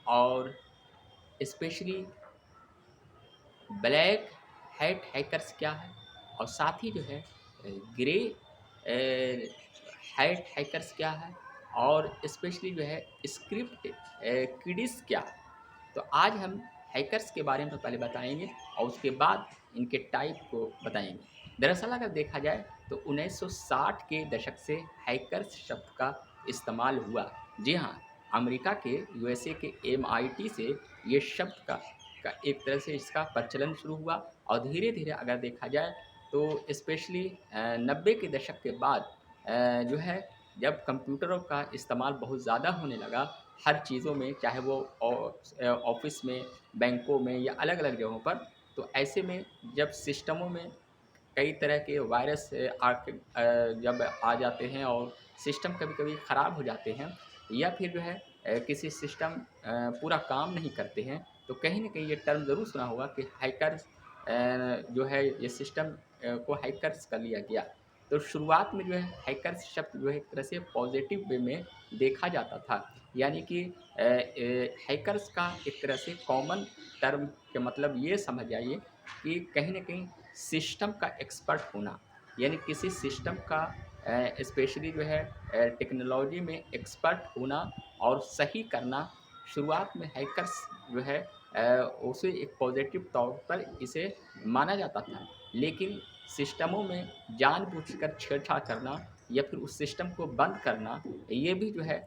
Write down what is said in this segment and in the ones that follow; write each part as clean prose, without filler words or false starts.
और specially black hat hackers क्या है और साथ ही जो है ग्रे हैट हैकर्स क्या है और स्पेशली जो है स्क्रिप्ट किडिस क्या है। तो आज हम हैकर्स के बारे में पहले बताएंगे और उसके बाद इनके टाइप को बताएंगे। दरअसल अगर देखा जाए तो 1960 के दशक से हैकर्स शब्द का इस्तेमाल हुआ। जी हाँ, अमेरिका के यूएसए के एमआईटी से ये शब्द का एक तरह से इसका प्रचलन शुरू हुआ और धीरे धीरे अगर देखा जाए तो स्पेशली 90 के दशक के बाद जो है जब कंप्यूटरों का इस्तेमाल बहुत ज़्यादा होने लगा हर चीज़ों में, चाहे वो ऑफिस में, बैंकों में या अलग अलग जगहों पर, तो ऐसे में जब सिस्टमों में कई तरह के वायरस जब आ जाते हैं और सिस्टम कभी-कभी ख़राब हो जाते हैं या फिर जो है किसी सिस्टम पूरा काम नहीं करते हैं, तो कहीं न कहीं ये टर्म ज़रूर सुना होगा कि हैकर्स जो है ये सिस्टम को हैकर्स कर लिया गया। तो शुरुआत में जो है हैकर्स शब्द जो है एक तरह से पॉज़िटिव वे में देखा जाता था। यानी कि हैकर्स का एक तरह से कॉमन टर्म के मतलब ये समझ जाइए कि कहीं न कहीं सिस्टम का एक्सपर्ट होना, यानी किसी सिस्टम का स्पेशली जो है टेक्नोलॉजी में एक्सपर्ट होना और सही करना। शुरुआत में हैकर्स जो है उसे एक पॉजिटिव तौर पर इसे माना जाता था, लेकिन सिस्टमों में जानबूझकर छेड़छाड़ करना या फिर उस सिस्टम को बंद करना, ये भी जो है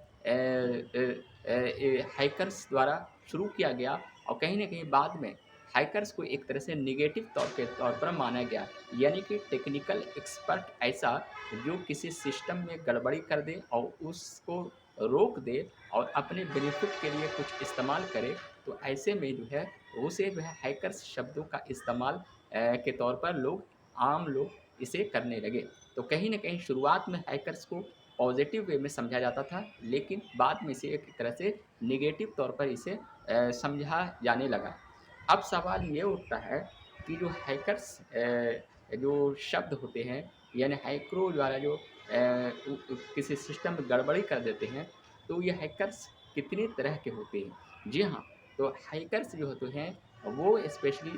हैकर्स द्वारा शुरू किया गया और कहीं न कहीं बाद में हैकर्स को एक तरह से नेगेटिव तौर पर माना गया। यानी कि टेक्निकल एक्सपर्ट ऐसा जो किसी सिस्टम में गड़बड़ी कर दे और उसको रोक दे और अपने बेनिफिट के लिए कुछ इस्तेमाल करे, तो ऐसे में जो है उसे जो है हैकर्स शब्दों का इस्तेमाल के तौर पर आम लोग इसे करने लगे। तो कहीं न कहीं शुरुआत में हैकर्स को पॉज़िटिव वे में समझा जाता था, लेकिन बाद में इसे एक तरह से नेगेटिव तौर पर इसे समझा जाने लगा। अब सवाल ये उठता है कि जो हैकर्स जो शब्द होते हैं, यानी हैकरों द्वारा जो किसी सिस्टम में गड़बड़ी कर देते हैं, तो ये हैकर्स कितने तरह के होते हैं। जी हाँ, तो हैकर्स जो होते हैं वो स्पेशली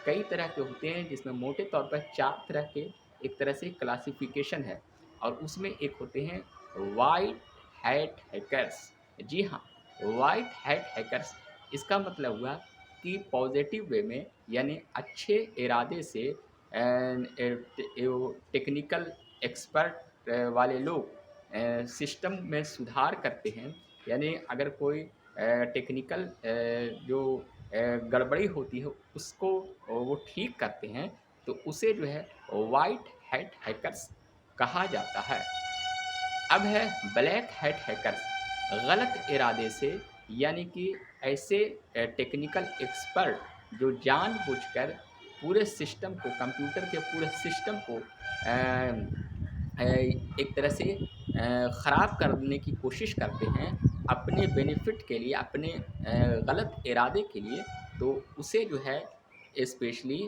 कई तरह के होते हैं, जिसमें मोटे तौर पर 4 तरह के एक तरह से क्लासिफिकेशन है और उसमें एक होते हैं व्हाइट हैट हैकर्स। जी हाँ, व्हाइट हैट हैकर्स इसका मतलब हुआ कि पॉजिटिव वे में, यानी अच्छे इरादे से टेक्निकल एक्सपर्ट वाले लोग सिस्टम में सुधार करते हैं। यानी अगर कोई टेक्निकल जो गड़बड़ी होती है उसको वो ठीक करते हैं, तो उसे जो है वाइट हैट हैकर्स कहा जाता है। अब है ब्लैक हैट हैकर्स। गलत इरादे से, यानी कि ऐसे टेक्निकल एक्सपर्ट जो जानबूझकर पूरे सिस्टम को, कंप्यूटर के पूरे सिस्टम को एक तरह से ख़राब करने की कोशिश करते हैं अपने बेनिफिट के लिए, अपने गलत इरादे के लिए, तो उसे जो है स्पेशली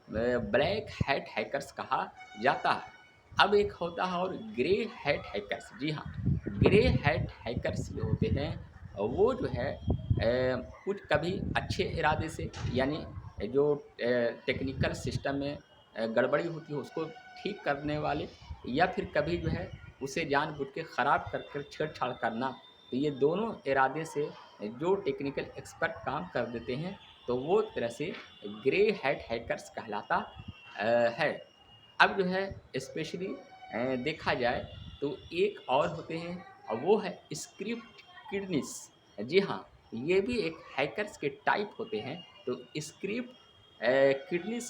ब्लैक हैट हैकर्स कहा जाता है। अब एक होता है और ग्रे हैट हैकर्स। जी हाँ, ग्रे हैट हैकर्स जो होते हैं वो जो है कुछ कभी अच्छे इरादे से, यानी जो टेक्निकल सिस्टम में गड़बड़ी होती है उसको ठीक करने वाले, या फिर कभी जो है उसे जानबूझ के ख़राब कर कर छेड़छाड़ करना। तो ये दोनों इरादे से जो टेक्निकल एक्सपर्ट काम कर देते हैं, तो वो एक तरह से ग्रे हैट हैकर्स कहलाता है। अब जो है स्पेशली देखा जाए तो एक और होते हैं और वो है स्क्रिप्ट किडनिस। जी हाँ, ये भी एक हैकर्स के टाइप होते हैं। तो स्क्रिप्ट किडनिस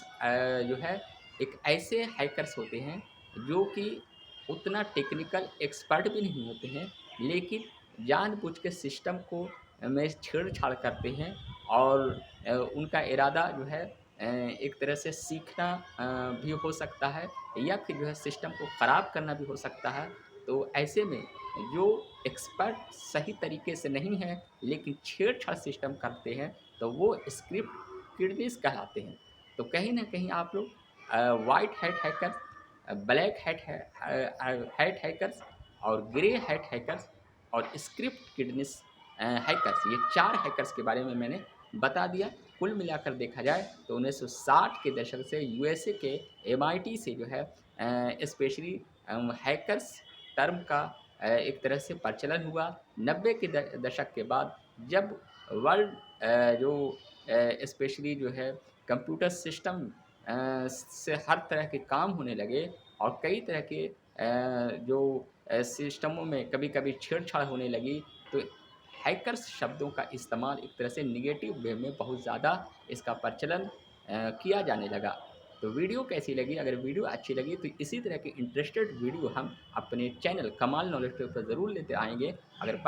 जो है एक ऐसे हैकर्स होते हैं जो कि उतना टेक्निकल एक्सपर्ट भी नहीं होते हैं, लेकिन जानबूझ के सिस्टम को में छेड़छाड़ करते हैं और उनका इरादा जो है एक तरह से सीखना भी हो सकता है या फिर जो है सिस्टम को ख़राब करना भी हो सकता है। तो ऐसे में जो एक्सपर्ट सही तरीके से नहीं है लेकिन छेड़छाड़ सिस्टम करते हैं, तो वो स्क्रिप्ट किडनीस कहलाते हैं। तो कहीं न कहीं आप लोग white hat hackers, black hat hackers और ग्रे हैट हैकर्स और स्क्रिप्ट किडनीस हैकर्स, ये 4 हैकर्स के बारे में मैंने बता दिया। कुल मिलाकर देखा जाए तो 1960 के दशक से यूएसए के एमआईटी से जो है स्पेशली हैकर्स टर्म का एक तरह से प्रचलन हुआ। 90 के दशक के बाद जब वर्ल्ड जो स्पेशली जो है कंप्यूटर सिस्टम से हर तरह के काम होने लगे और कई तरह के जो सिस्टमों में कभी-कभी छेड़छाड़ होने लगी, तो हैकर्स शब्दों का इस्तेमाल एक तरह से नेगेटिव वे में बहुत ज़्यादा इसका प्रचलन किया जाने लगा। तो वीडियो कैसी लगी? अगर वीडियो अच्छी लगी तो इसी तरह के इंटरेस्टेड वीडियो हम अपने चैनल कमाल नॉलेज के ऊपर ज़रूर लेते आएँगे। अगर